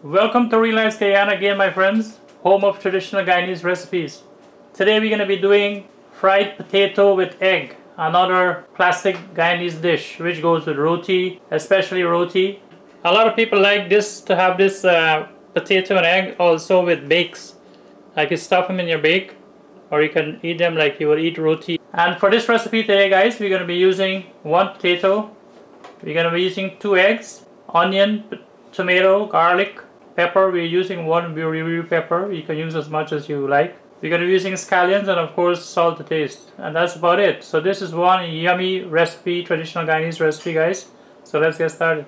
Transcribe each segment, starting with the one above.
Welcome to Realize Guyana again, my friends, home of traditional Guyanese recipes. Today we're going to be doing fried potato with egg, another classic Guyanese dish which goes with roti, especially roti. A lot of people like this to have this potato and egg also with bakes. Like you stuff them in your bake, or you can eat them like you would eat roti. And for this recipe today, guys, we're going to be using one potato. We're going to be using 2 eggs, onion, tomato, garlic, pepper. We're using one blue pepper. You can use as much as you like. We're going to be using scallions and of course salt to taste. And that's about it. So this is one yummy recipe, traditional Guyanese recipe, guys. So let's get started.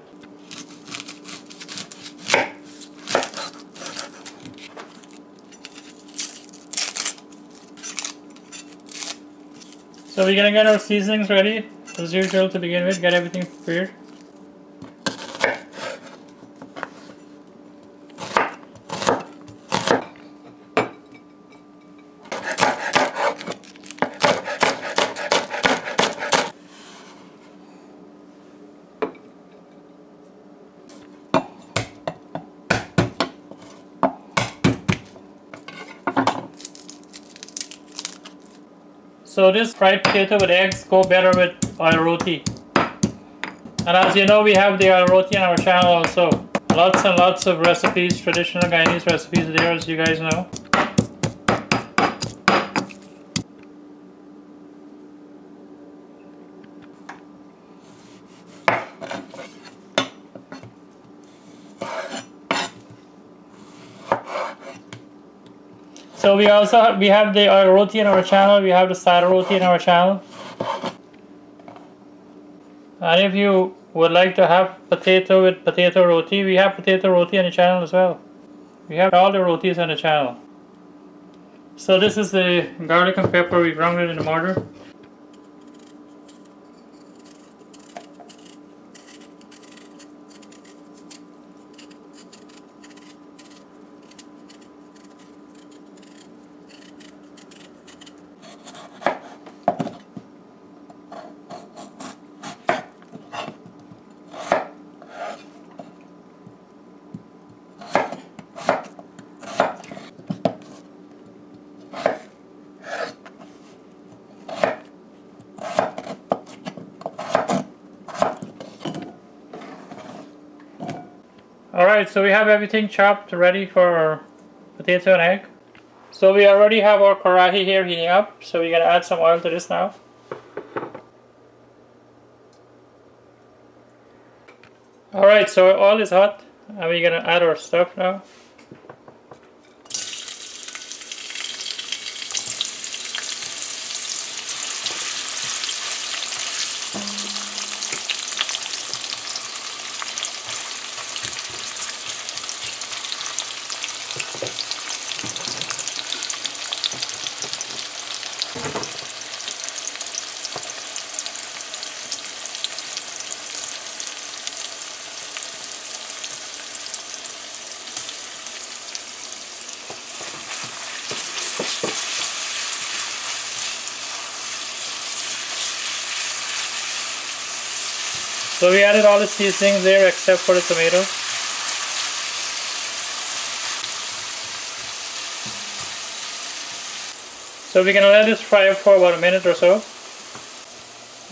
So we're going to get our seasonings ready as usual to begin with. Get everything prepared. So this fried potato with eggs go better with oil roti. And as you know, we have the oil roti on our channel also. Lots and lots of recipes, traditional Guyanese recipes there, as you guys know. So we have the oil roti in our channel, we have the sada roti in our channel. And if you would like to have potato with potato roti, we have potato roti on the channel as well. We have all the rotis on the channel. So this is the garlic and pepper. We ground it in the mortar. Alright, so we have everything chopped ready for our potato and egg. So we already have our karahi here heating up, so we're going to add some oil to this now. Alright, so our oil is hot and we're going to add our stuff now. So we added all the seasonings there except for the tomato. So we're going to let this fry up for about a minute or so.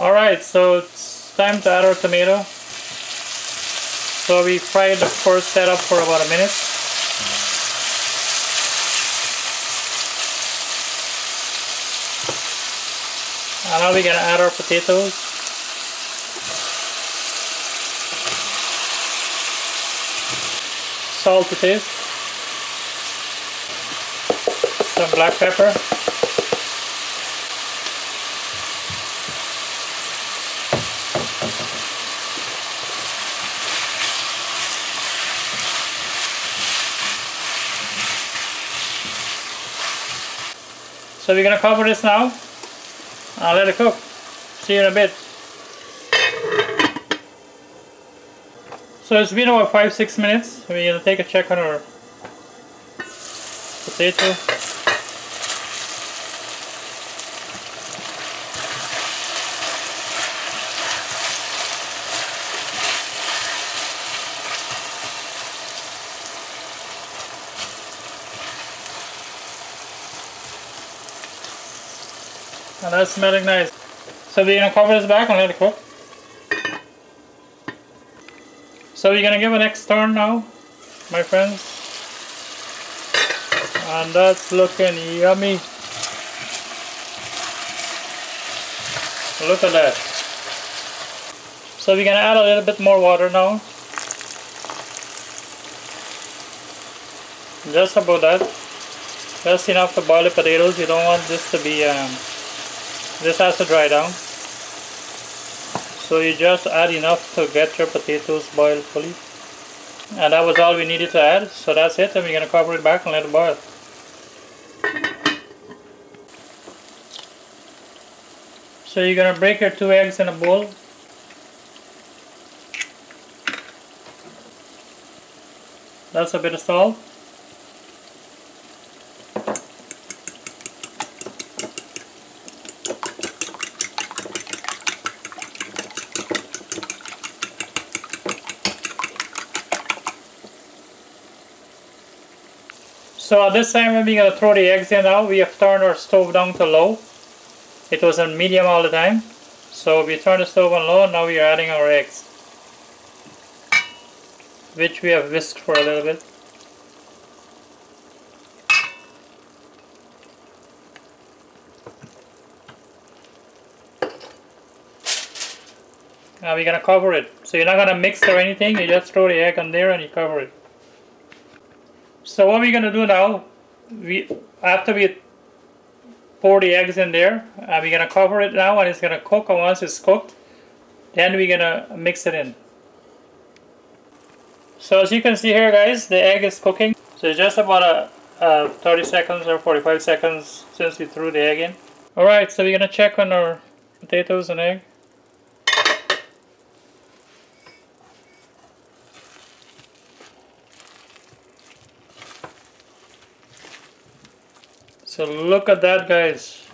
Alright, so it's time to add our tomato. So we fried the first setup for about a minute. And now we're going to add our potatoes. Salt to taste, some black pepper, so we're going to cover this now and let it cook. See you in a bit. So it's been about 5-6 minutes. We're going to take a check on our potato. And that's smelling nice. So we're gonna cover this back and let it cook. So we're gonna give a next turn now, my friends. And that's looking yummy. Look at that. So we're gonna add a little bit more water now. Just about that. Just enough to boil the potatoes. You don't want this to be, this has to dry down. So you just add enough to get your potatoes boiled fully. And that was all we needed to add. So that's it, and we're gonna cover it back and let it boil. So you're gonna break your 2 eggs in a bowl. That's a bit of salt. So at this time when we're going to throw the eggs in now, we have turned our stove down to low. It was on medium all the time. So we turned the stove on low and now we are adding our eggs, which we have whisked for a little bit. Now we're going to cover it. So you're not going to mix or anything, you just throw the egg on there and you cover it. So what we're going to do now, after we pour the eggs in there, we're going to cover it now and it's going to cook, and once it's cooked, then we're going to mix it in. So as you can see here guys, the egg is cooking. So it's just about 30 seconds or 45 seconds since we threw the egg in. Alright, so we're going to check on our potatoes and egg. So look at that guys,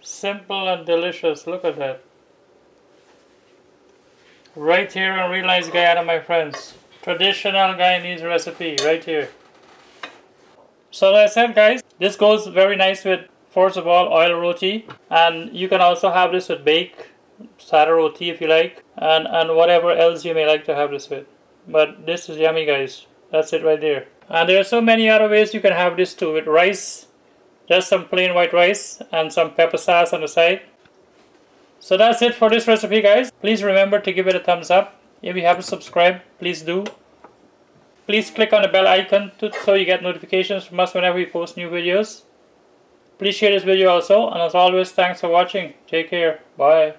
simple and delicious, look at that. Right here in Realize Guyana, my friends, traditional Guyanese recipe right here. So like I said guys, this goes very nice with, first of all, oil roti, and you can also have this with baked sada roti if you like, and whatever else you may like to have this with. But this is yummy guys, that's it right there. And there are so many other ways you can have this too, with rice. Just some plain white rice and some pepper sauce on the side. So that's it for this recipe guys. Please remember to give it a thumbs up. If you haven't subscribed, please do. Please click on the bell icon so you get notifications from us whenever we post new videos. Please share this video also, and as always, thanks for watching. Take care. Bye.